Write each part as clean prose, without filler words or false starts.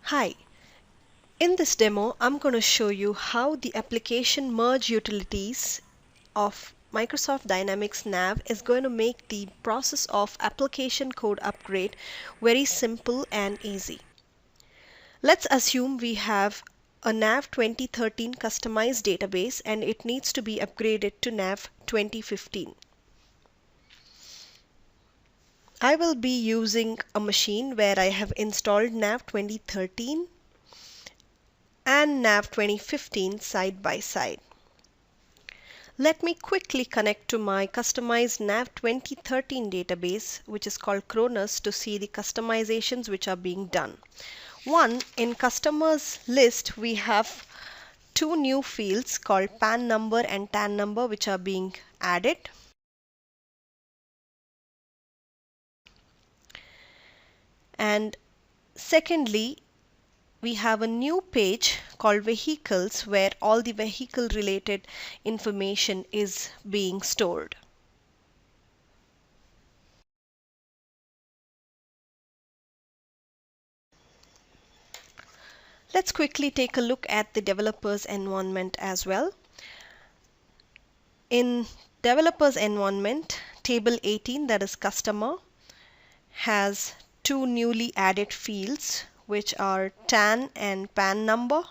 Hi, in this demo I'm going to show you how the application merge utilities of Microsoft Dynamics NAV is going to make the process of application code upgrade very simple and easy. Let's assume we have a NAV 2013 customized database and it needs to be upgraded to NAV 2015. I will be using a machine where I have installed NAV 2013 and NAV 2015 side by side. Let me quickly connect to my customized NAV 2013 database, which is called Cronus, to see the customizations which are being done. One, in customers list, we have two new fields called PAN number and TAN number which are being added. And secondly, we have a new page called vehicles where all the vehicle related information is being stored. Let's quickly take a look at the developer's environment as well. In developer's environment, table 18, that is customer, has two newly added fields which are TAN and PAN number.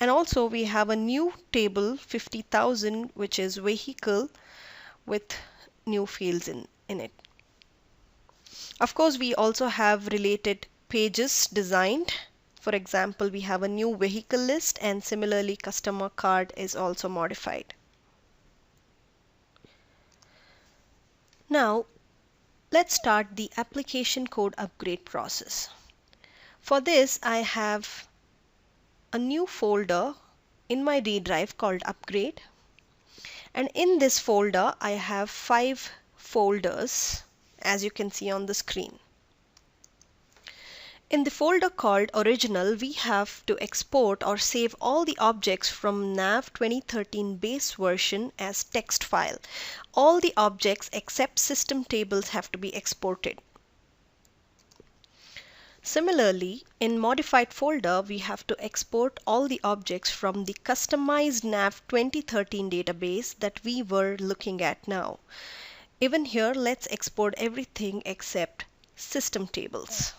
And also we have a new table 50,000 which is vehicle with new fields in it. Of course, we also have related pages designed. For example, we have a new vehicle list and similarly customer card is also modified. Now let's start the application code upgrade process. For this, I have a new folder in my D drive called upgrade, and in this folder I have 5 folders as you can see on the screen. In the folder called original, we have to export or save all the objects from NAV 2013 base version as text file. All the objects except system tables have to be exported. Similarly, in modified folder, we have to export all the objects from the customized NAV 2013 database that we were looking at now. Even here, let's export everything except system tables.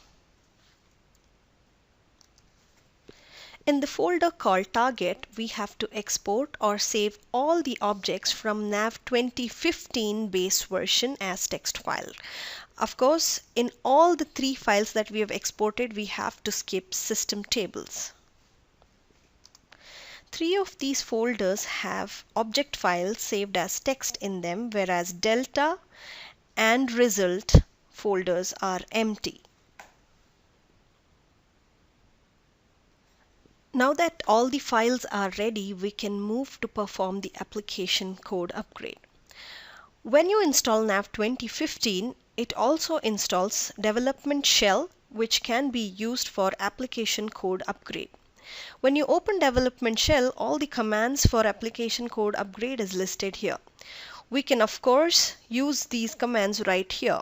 In the folder called target, we have to export or save all the objects from NAV 2015 base version as text file. Of course, in all the 3 files that we have exported, we have to skip system tables. 3 of these folders have object files saved as text in them, whereas delta and result folders are empty. Now that all the files are ready, we can move to perform the application code upgrade. When you install NAV 2015, it also installs development shell which can be used for application code upgrade. When you open development shell, all the commands for application code upgrade is listed here. We can of course use these commands right here.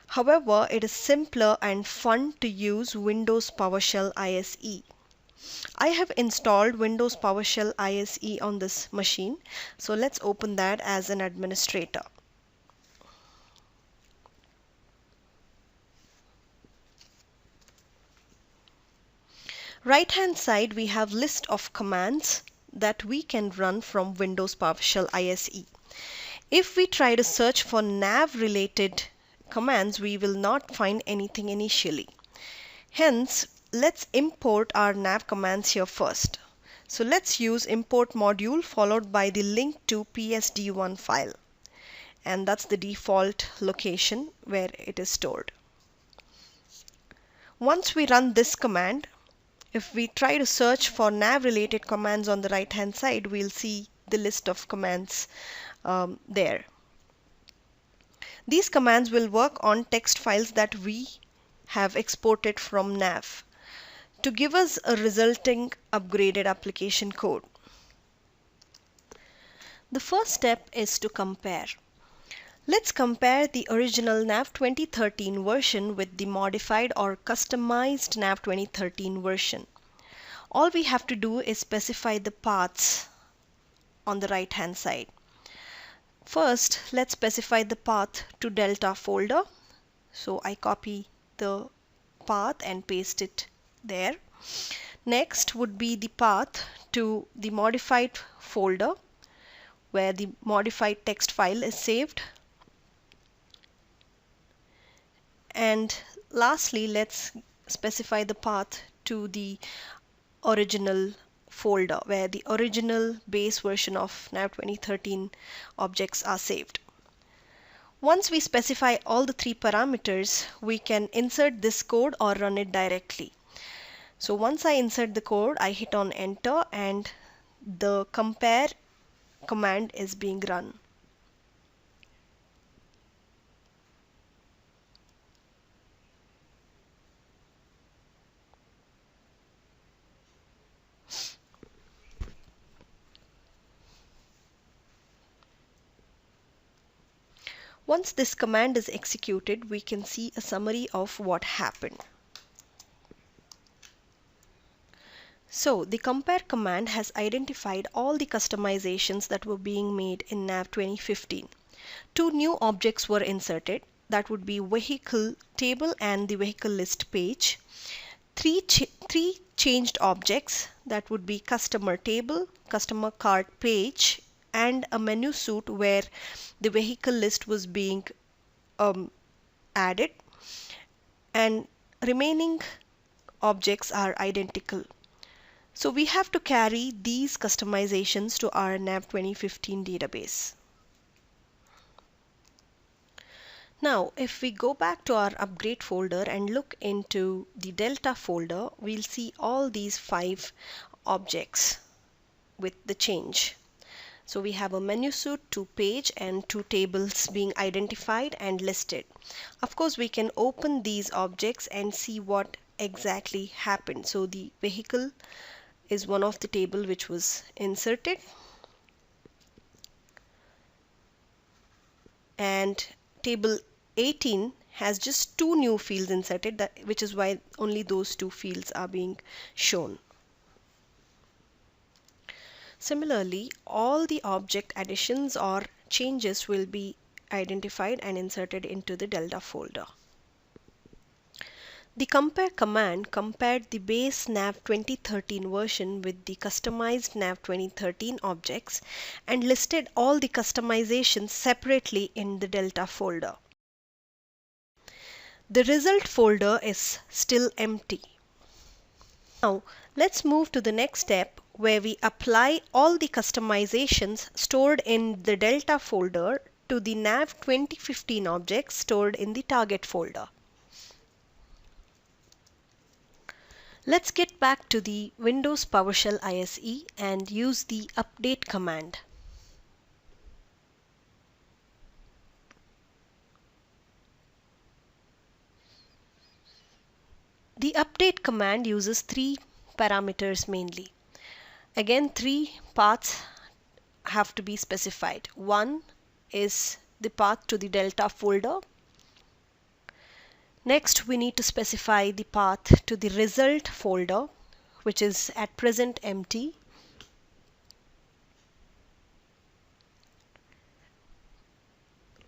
However, it is simpler and fun to use Windows PowerShell ISE. I have installed Windows PowerShell ISE on this machine, so let's open that as an administrator. Right hand side, we have list of commands that we can run from Windows PowerShell ISE. If we try to search for NAV related commands, we will not find anything initially. Hence, let's import our NAV commands here first. So let's use import module followed by the link to PSD1 file. And that's the default location where it is stored. Once we run this command, if we try to search for NAV related commands on the right hand side, we'll see the list of commands there. These commands will work on text files that we have exported from NAV to give us a resulting upgraded application code. The first step is to compare. Let's compare the original NAV 2013 version with the modified or customized NAV 2013 version. All we have to do is specify the paths on the right hand side. First, let's specify the path to Delta folder. So I copy the path and paste it there. Next would be the path to the modified folder where the modified text file is saved. And lastly, let's specify the path to the original folder where the original base version of NAV 2013 objects are saved. Once we specify all the three parameters, we can insert this code or run it directly. So once I insert the code, I hit on enter and the compare command is being run. Once this command is executed, we can see a summary of what happened. So the compare command has identified all the customizations that were being made in NAV 2015. Two new objects were inserted, that would be vehicle table and the vehicle list page. Three changed objects, that would be customer table, customer card page, and a menu suite where the vehicle list was being added, and remaining objects are identical. So we have to carry these customizations to our NAV 2015 database. Now, if we go back to our upgrade folder and look into the Delta folder, we'll see all these 5 objects with the change. So we have a menu suite, 2 page and 2 tables being identified and listed. Of course, we can open these objects and see what exactly happened. So the vehicle is one of the table which was inserted, and table 18 has just 2 new fields inserted, which is why only those 2 fields are being shown. Similarly, all the object additions or changes will be identified and inserted into the Delta folder. The compare command compared the base NAV 2013 version with the customized NAV 2013 objects and listed all the customizations separately in the Delta folder. The result folder is still empty. Now let's move to the next step where we apply all the customizations stored in the Delta folder to the NAV 2015 objects stored in the target folder. Let's get back to the Windows PowerShell ISE and use the update command. The update command uses 3 parameters mainly. Again, 3 paths have to be specified. One is the path to the Delta folder. Next, we need to specify the path to the result folder, which is at present empty.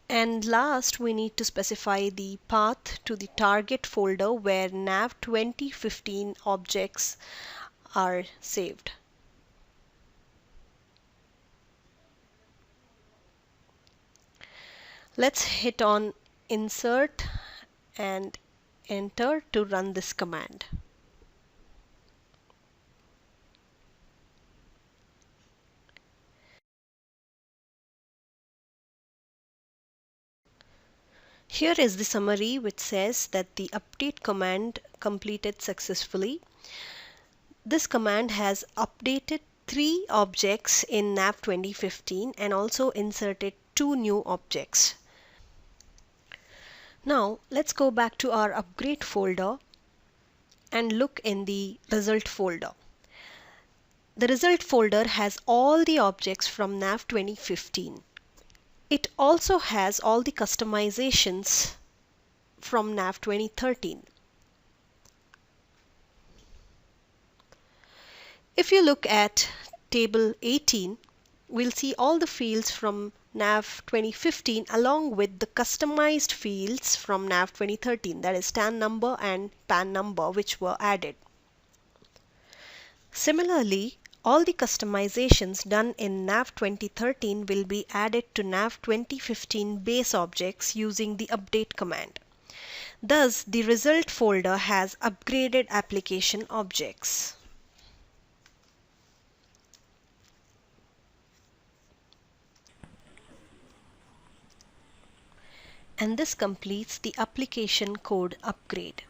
And last, we need to specify the path to the target folder where NAV 2015 objects are saved. Let's hit on insert and enter to run this command. Here is the summary which says that the update command completed successfully. This command has updated 3 objects in NAV 2015 and also inserted 2 new objects. Now let's go back to our upgrade folder and look in the result folder. The result folder has all the objects from NAV 2015. It also has all the customizations from NAV 2013. If you look at table 18, we'll see all the fields from NAV 2015 along with the customized fields from NAV 2013, that is TAN number and PAN number, which were added. Similarly, all the customizations done in NAV 2013 will be added to NAV 2015 base objects using the update command. Thus, the result folder has upgraded application objects. And this completes the application code upgrade.